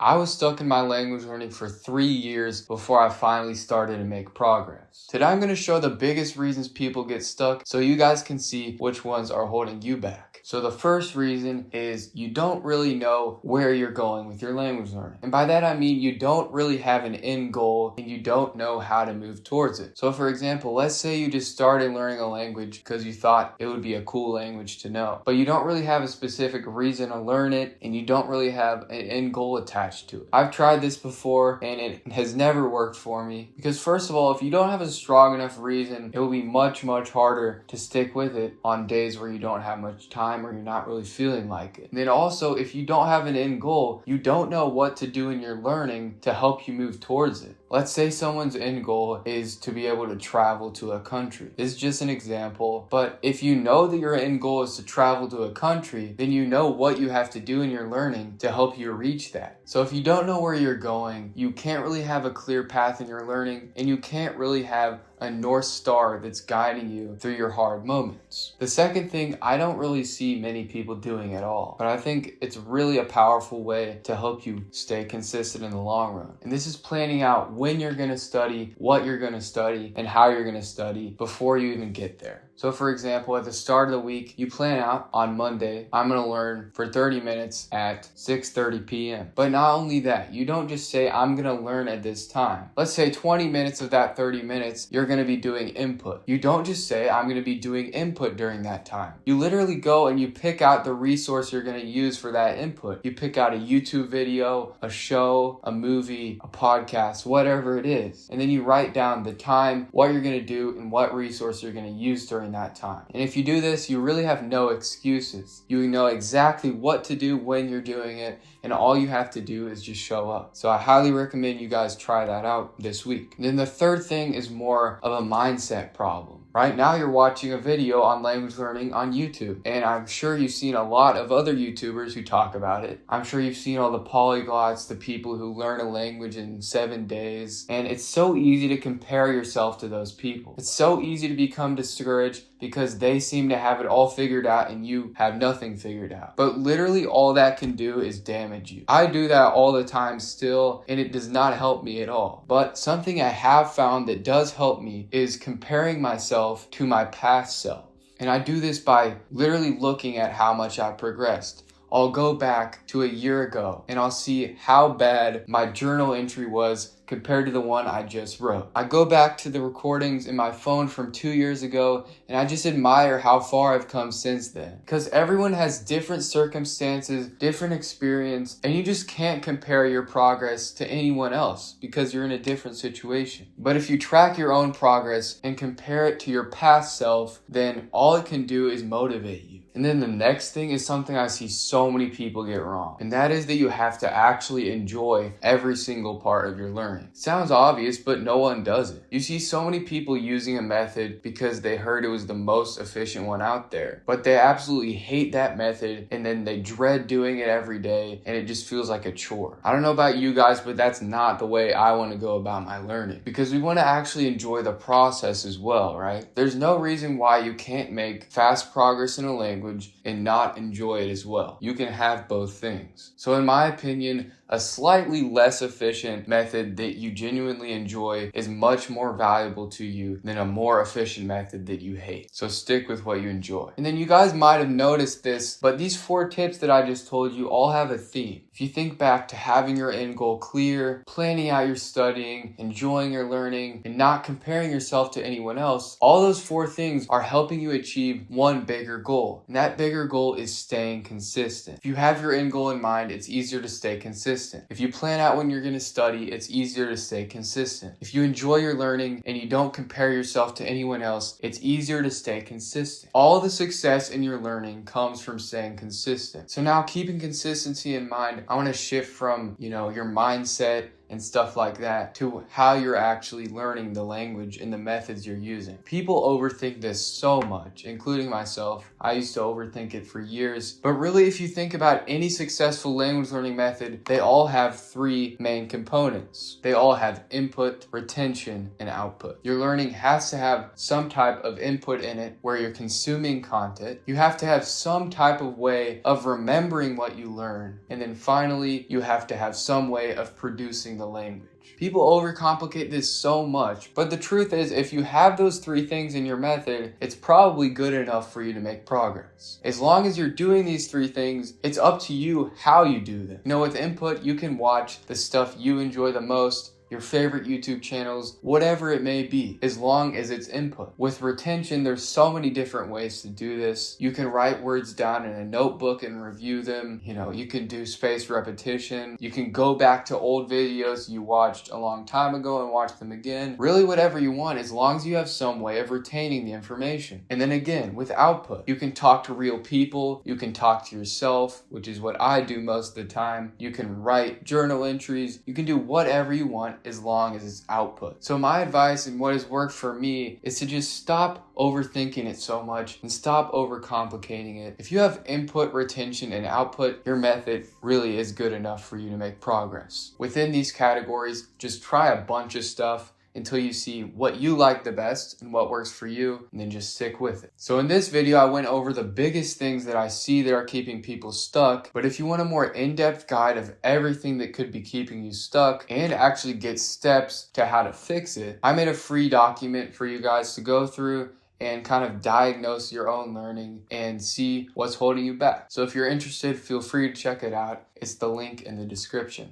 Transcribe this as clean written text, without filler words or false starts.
I was stuck in my language learning for 3 years before I finally started to make progress. Today I'm going to show the biggest reasons people get stuck so you guys can see which ones are holding you back. So the first reason is you don't really know where you're going with your language learning. And by that I mean you don't really have an end goal and you don't know how to move towards it. So for example, let's say you just started learning a language because you thought it would be a cool language to know, but you don't really have a specific reason to learn it and you don't really have an end goal attached to it. I've tried this before and it has never worked for me because first of all, if you don't have a strong enough reason, it will be much harder to stick with it on days where you don't have much time or you're not really feeling like it. And then also, if you don't have an end goal, you don't know what to do in your learning to help you move towards it. Let's say someone's end goal is to be able to travel to a country. This is just an example, but if you know that your end goal is to travel to a country, then you know what you have to do in your learning to help you reach that. So if you don't know where you're going, you can't really have a clear path in your learning and you can't really have a North Star that's guiding you through your hard moments. The second thing I don't really see many people doing at all, but I think it's really a powerful way to help you stay consistent in the long run. And this is planning out when you're going to study, what you're going to study, and how you're going to study before you even get there. So for example, at the start of the week, you plan out on Monday, I'm going to learn for 30 minutes at 6:30 p.m. But not only that, you don't just say, I'm going to learn at this time. Let's say 20 minutes of that 30 minutes, you're going to be doing input. You don't just say, I'm going to be doing input during that time. You literally go and you pick out the resource you're going to use for that input. You pick out a YouTube video, a show, a movie, a podcast, whatever it is. And then you write down the time, what you're going to do, and what resource you're going to use during that time. And if you do this, you really have no excuses. You know exactly what to do when you're doing it, and all you have to do is just show up. So I highly recommend you guys try that out this week. And then the third thing is more of a mindset problem. Right now you're watching a video on language learning on YouTube, and I'm sure you've seen a lot of other YouTubers who talk about it. I'm sure you've seen all the polyglots, the people who learn a language in 7 days, and it's so easy to compare yourself to those people. It's so easy to become discouraged because they seem to have it all figured out and you have nothing figured out. But literally all that can do is damage you. I do that all the time still, and it does not help me at all. But something I have found that does help me is comparing myself to my past self. And I do this by literally looking at how much I've progressed. I'll go back to a year ago and I'll see how bad my journal entry was compared to the one I just wrote. I go back to the recordings in my phone from 2 years ago and I just admire how far I've come since then. Because everyone has different circumstances, different experience, and you just can't compare your progress to anyone else because you're in a different situation. But if you track your own progress and compare it to your past self, then all it can do is motivate you. And then the next thing is something I see so many people get wrong, and that is that you have to actually enjoy every single part of your learning. Sounds obvious, but no one does it. You see so many people using a method because they heard it was the most efficient one out there, but they absolutely hate that method and then they dread doing it every day and it just feels like a chore. I don't know about you guys, but that's not the way I want to go about my learning, because we want to actually enjoy the process as well, right? There's no reason why you can't make fast progress in a language and not enjoy it as well. You can have both things. So in my opinion, a slightly less efficient method that you genuinely enjoy is much more valuable to you than a more efficient method that you hate. So stick with what you enjoy. And then you guys might have noticed this, but these 4 tips that I just told you all have a theme. If you think back to having your end goal clear, planning out your studying, enjoying your learning, and not comparing yourself to anyone else, all those 4 things are helping you achieve one bigger goal. And that bigger goal is staying consistent. If you have your end goal in mind, it's easier to stay consistent. If you plan out when you're going to study, it's easier to stay consistent. If you enjoy your learning and you don't compare yourself to anyone else, it's easier to stay consistent. All the success in your learning comes from staying consistent. So now, keeping consistency in mind, I want to shift from, your mindset and stuff like that to how you're actually learning the language and the methods you're using. People overthink this so much, including myself. I used to overthink it for years. But really, if you think about any successful language learning method, they all have three main components. They all have input, retention, and output. Your learning has to have some type of input in it where you're consuming content. You have to have some type of way of remembering what you learn. And then finally, you have to have some way of producing the language. People overcomplicate this so much, but the truth is, if you have those three things in your method, it's probably good enough for you to make progress. As long as you're doing these three things, it's up to you how you do them. With input, you can watch the stuff you enjoy the most, your favorite YouTube channels, whatever it may be, as long as it's input. With retention, there's so many different ways to do this. You can write words down in a notebook and review them. You can do spaced repetition. You can go back to old videos you watched a long time ago and watch them again. Really whatever you want, as long as you have some way of retaining the information. And then again, with output, you can talk to real people. You can talk to yourself, which is what I do most of the time. You can write journal entries. You can do whatever you want as long as it's output. So my advice and what has worked for me is to just stop overthinking it so much and stop overcomplicating it. If you have input, retention, and output, your method really is good enough for you to make progress. Within these categories, just try a bunch of stuff until you see what you like the best and what works for you, and then just stick with it. So in this video, I went over the biggest things that I see that are keeping people stuck. But if you want a more in-depth guide of everything that could be keeping you stuck and actually get steps to how to fix it, I made a free document for you guys to go through and kind of diagnose your own learning and see what's holding you back. So if you're interested, feel free to check it out. It's the link in the description.